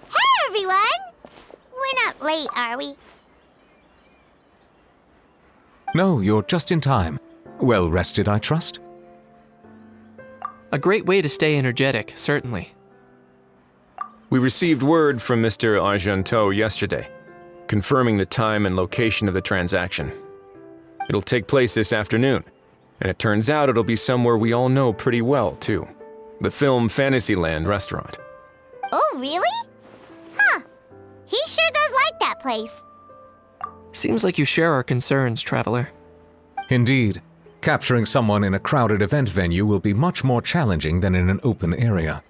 Hey, everyone! We're not late, are we? No, you're just in time. Well rested, I trust? A great way to stay energetic, certainly. We received word from Mr. Argenteau yesterday, confirming the time and location of the transaction. It'll take place this afternoon, and it turns out it'll be somewhere we all know pretty well, too. The Film Fantasyland restaurant. Oh, really? Huh. He sure does like that place. Seems like you share our concerns, Traveler. Indeed. Capturing someone in a crowded event venue will be much more challenging than in an open area.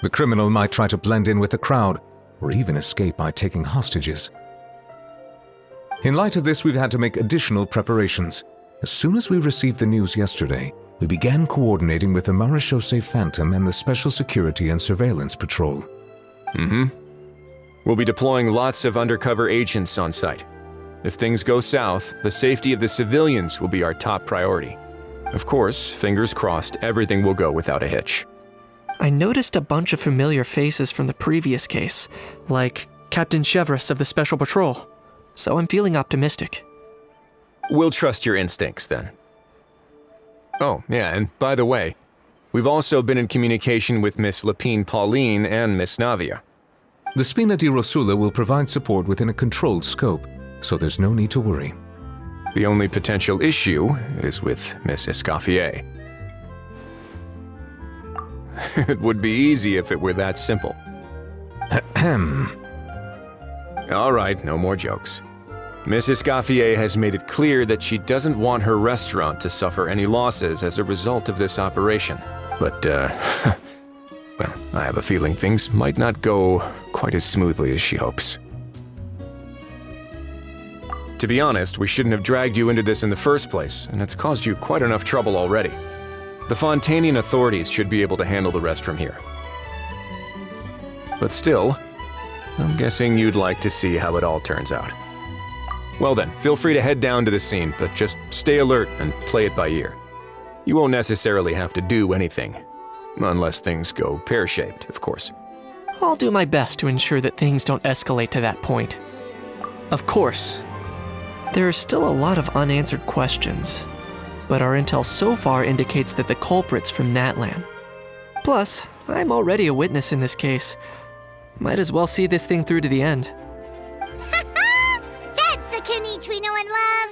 The criminal might try to blend in with the crowd, or even escape by taking hostages. In light of this, we've had to make additional preparations. As soon as we received the news yesterday, we began coordinating with the Marechaussee Phantom and the Special Security and Surveillance Patrol. We'll be deploying lots of undercover agents on site. If things go south, the safety of the civilians will be our top priority. Of course, fingers crossed, everything will go without a hitch. I noticed a bunch of familiar faces from the previous case, like Captain Chevreuse of the Special Patrol, so I'm feeling optimistic. We'll trust your instincts, then. Oh, yeah, and by the way, we've also been in communication with Miss Lapine Pauline and Miss Navia. The Spina di Rosula will provide support within a controlled scope, so there's no need to worry. The only potential issue is with Miss Escoffier. It would be easy if it were that simple. Ahem. All right, no more jokes. Miss Escoffier has made it clear that she doesn't want her restaurant to suffer any losses as a result of this operation. But, well, I have a feeling things might not go quite as smoothly as she hopes. To be honest, we shouldn't have dragged you into this in the first place, and it's caused you quite enough trouble already. The Fontanian authorities should be able to handle the rest from here. But still, I'm guessing you'd like to see how it all turns out. Well then, feel free to head down to the scene, but just stay alert and play it by ear. You won't necessarily have to do anything, unless things go pear-shaped, of course. I'll do my best to ensure that things don't escalate to that point. Of course, there are still a lot of unanswered questions, but our intel so far indicates that the culprit's from Natlan. Plus, I'm already a witness in this case. Might as well see this thing through to the end. That's the Kanichi we know and love.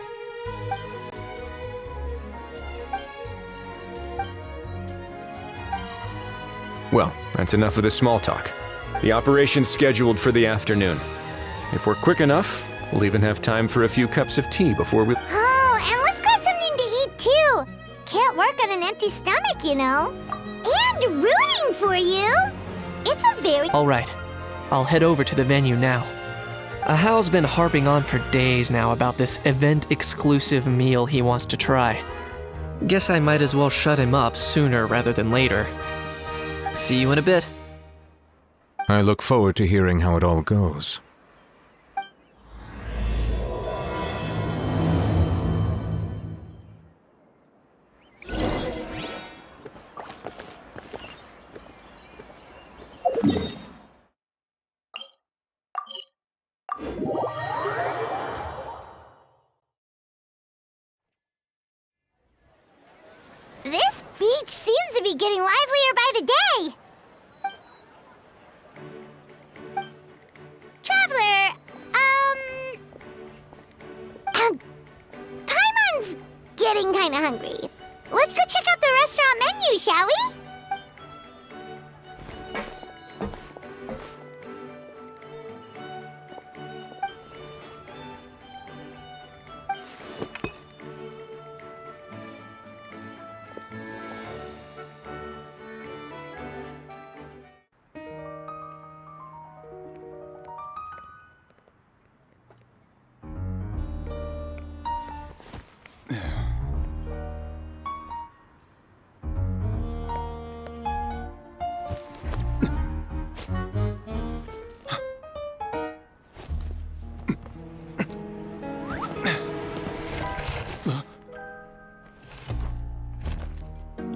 Well, that's enough of the small talk. The operation's scheduled for the afternoon. If we're quick enough, we'll even have time for a few cups of tea before we... Oh, and let's grab something to eat too. Can't work on an empty stomach, you know. And rooting for you. It's a very... All right, I'll head over to the venue now. Ahao's been harping on for days now about this event-exclusive meal he wants to try. Guess I might as well shut him up sooner rather than later. See you in a bit. I look forward to hearing how it all goes. This beach seems to be getting livelier by the day. Traveler, Paimon's getting kinda hungry. Let's go check out the restaurant menu, shall we?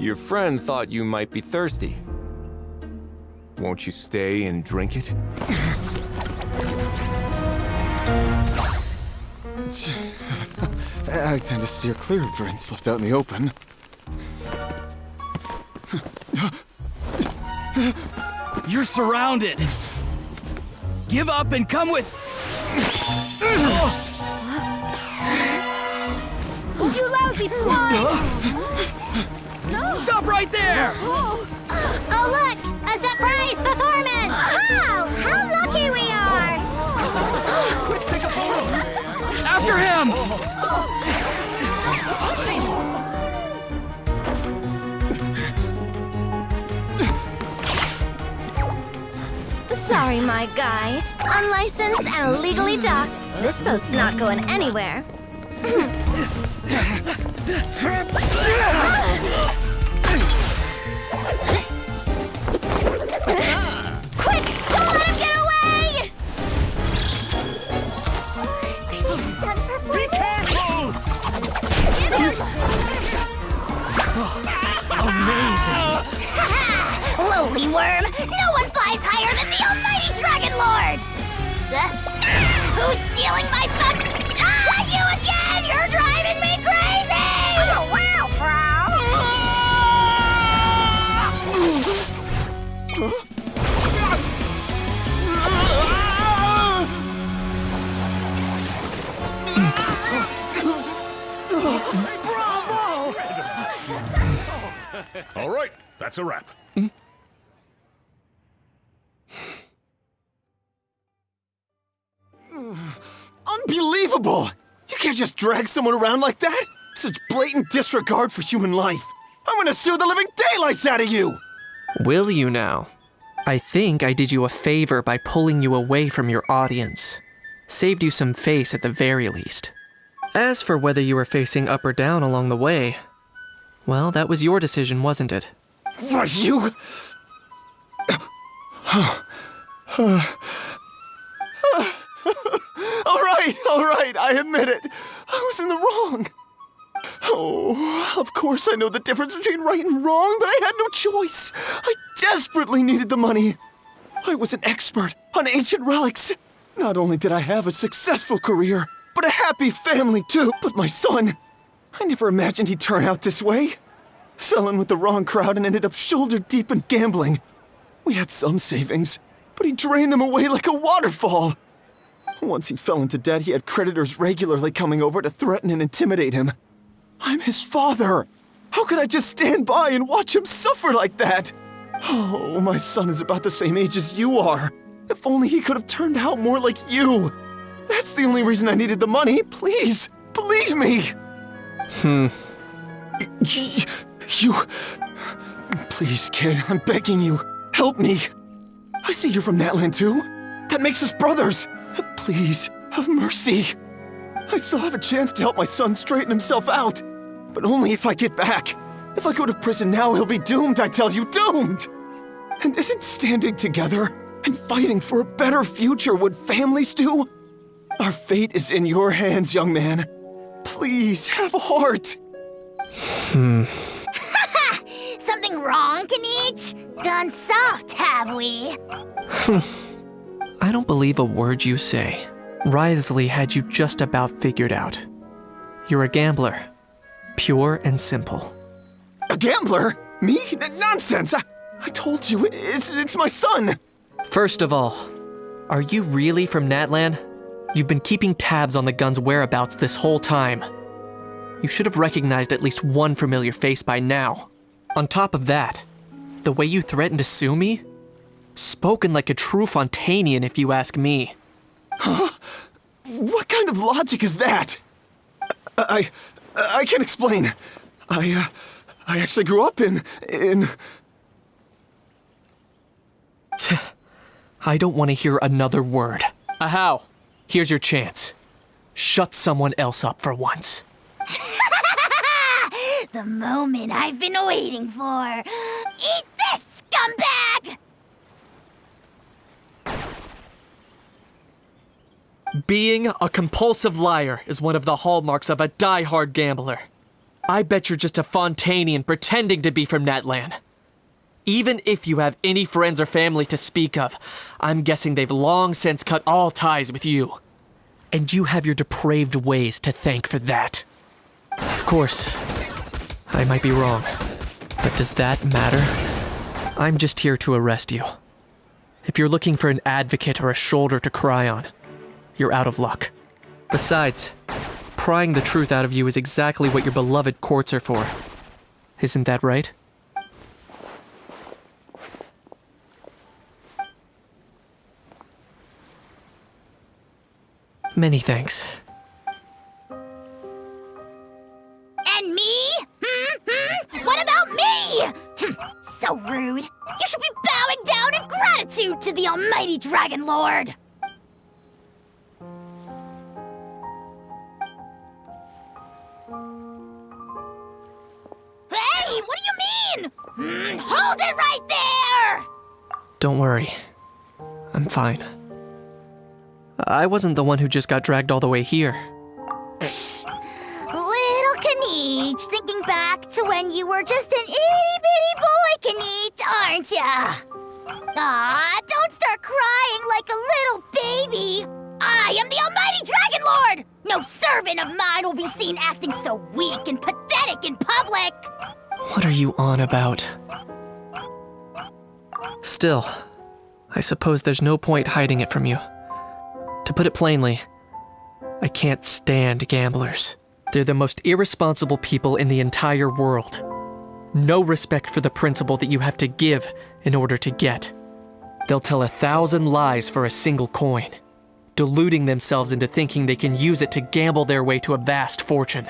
Your friend thought you might be thirsty. Won't you stay and drink it? I tend to steer clear of drinks left out in the open. You're surrounded. Give up and come with. You lousy swine! Stop right there! Oh, look! A surprise performance! Wow! How lucky we are! Quick, take a photo. After him! Sorry, my guy. Unlicensed and illegally docked. This boat's not going anywhere. Quick! Don't let him get away! Be careful! Amazing! Lowly worm! No one flies higher than the almighty Dragon Lord! Who's stealing my fun? Ah, you again! You're driving me crazy! Oh, wow, All right, that's a wrap. Unbelievable! You can't just drag someone around like that! Such blatant disregard for human life! I'm gonna sue the living daylights out of you! Will you now? I think I did you a favor by pulling you away from your audience. Saved you some face at the very least. As for whether you were facing up or down along the way, well, that was your decision, wasn't it? Why, you... All right, I admit it. I was in the wrong. Oh, of course I know the difference between right and wrong, but I had no choice. I desperately needed the money. I was an expert on ancient relics. Not only did I have a successful career, but a happy family too. But my son, I never imagined he'd turn out this way. Fell in with the wrong crowd and ended up shoulder deep in gambling. We had some savings, but he drained them away like a waterfall. Once he fell into debt, he had creditors regularly coming over to threaten and intimidate him. I'm his father. How could I just stand by and watch him suffer like that? Oh, my son is about the same age as you are. If only he could have turned out more like you. That's the only reason I needed the money. Please, believe me. You... Please, kid, I'm begging you. Help me. I see you're from Natland too. That makes us brothers. Please, have mercy. I still have a chance to help my son straighten himself out. But only if I get back. If I go to prison now, he'll be doomed, I tell you, doomed! And isn't standing together and fighting for a better future what families do? Our fate is in your hands, young man. Please, have a heart. Something wrong, Kanich? Gone soft, have we? I don't believe a word you say. Wriothesley had you just about figured out. You're a gambler. Pure and simple. A gambler? Me? Nonsense! I told you, it's my son! First of all, are you really from Natlan? You've been keeping tabs on the gun's whereabouts this whole time. You should have recognized at least one familiar face by now. On top of that, the way you threatened to sue me? Spoken like a true Fontanian, if you ask me. Huh? What kind of logic is that? I can't explain. I actually grew up in... I don't want to hear another word. Ahau, here's your chance. Shut someone else up for once. The moment I've been waiting for. Eat this, scumbag! Being a compulsive liar is one of the hallmarks of a die-hard gambler. I bet you're just a Fontanian pretending to be from Natlan. Even if you have any friends or family to speak of, I'm guessing they've long since cut all ties with you. And you have your depraved ways to thank for that. Of course, I might be wrong, but does that matter? I'm just here to arrest you. If you're looking for an advocate or a shoulder to cry on, you're out of luck. Besides, prying the truth out of you is exactly what your beloved courts are for. Isn't that right? Many thanks. And me? What about me? So rude. You should be bowing down in gratitude to the almighty Dragon Lord. Hey, what do you mean? Hold it right there! Don't worry. I'm fine. I wasn't the one who just got dragged all the way here. Little Kaniche, thinking back to when you were just an itty-bitty boy, Kaniche, aren't ya? Aw, don't start crying like a little baby. I am the almighty Dragon Lord! No servant of mine will be seen acting so weak and pathetic in public! What are you on about? Still, I suppose there's no point hiding it from you. To put it plainly, I can't stand gamblers. They're the most irresponsible people in the entire world. No respect for the principle that you have to give in order to get. They'll tell 1,000 lies for a single coin, deluding themselves into thinking they can use it to gamble their way to a vast fortune.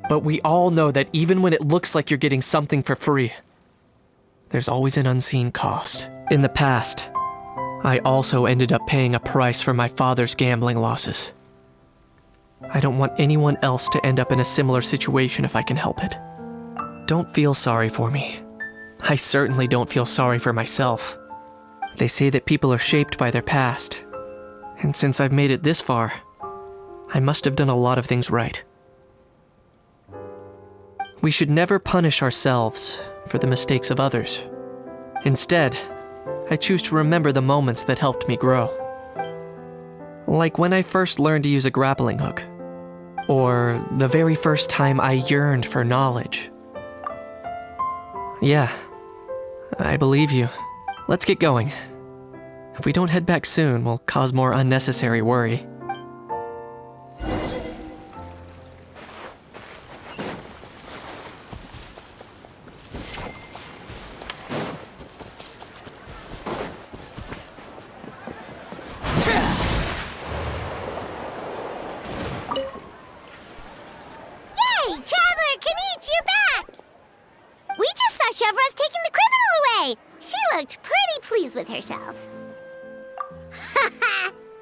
But we all know that even when it looks like you're getting something for free, there's always an unseen cost. In the past, I also ended up paying a price for my father's gambling losses. I don't want anyone else to end up in a similar situation if I can help it. Don't feel sorry for me. I certainly don't feel sorry for myself. They say that people are shaped by their past, and since I've made it this far, I must have done a lot of things right. We should never punish ourselves for the mistakes of others. Instead, I choose to remember the moments that helped me grow. Like when I first learned to use a grappling hook, or the very first time I yearned for knowledge. Yeah, I believe you. Let's get going. If we don't head back soon, we'll cause more unnecessary worry. Yay! Traveler Kaniche, you're back! We just saw Chevro's taking the criminal away. She looked pretty pleased with herself.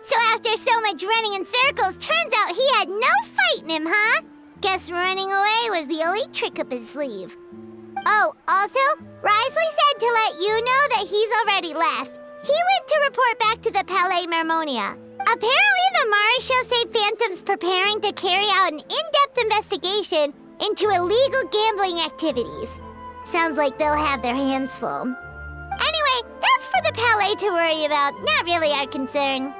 So after so much running in circles, turns out he had no fight in him, huh? Guess running away was the only trick up his sleeve. Oh, also, Risley said to let you know that he's already left. He went to report back to the Palais Mermonia. Apparently, the Mari show say Phantom's preparing to carry out an in-depth investigation into illegal gambling activities. Sounds like they'll have their hands full. Anyway, that's for the Palais to worry about, not really our concern.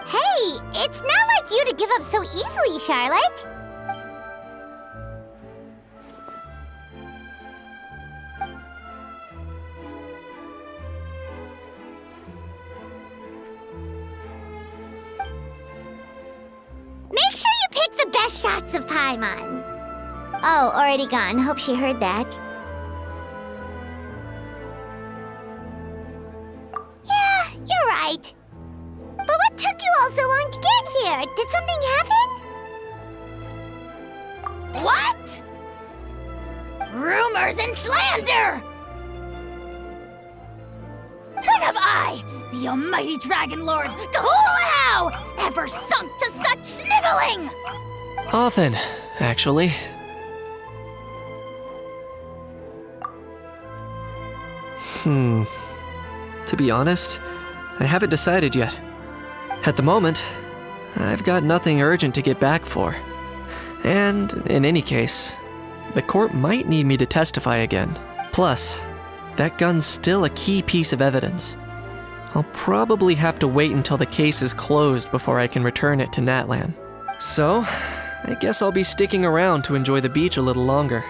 Hey, it's not like you to give up so easily, Charlotte. Make sure you pick the best shots of Paimon. Oh, already gone. Hope she heard that. Yeah, you're right. But what took you all so long to get here? Did something happen? What? Rumors and slander! When have I, the almighty Dragon Lord, Kahulahau, ever sunk to such sniveling? Often, actually. To be honest, I haven't decided yet. At the moment, I've got nothing urgent to get back for. And in any case, the court might need me to testify again. Plus, that gun's still a key piece of evidence. I'll probably have to wait until the case is closed before I can return it to Natlan. So, I guess I'll be sticking around to enjoy the beach a little longer.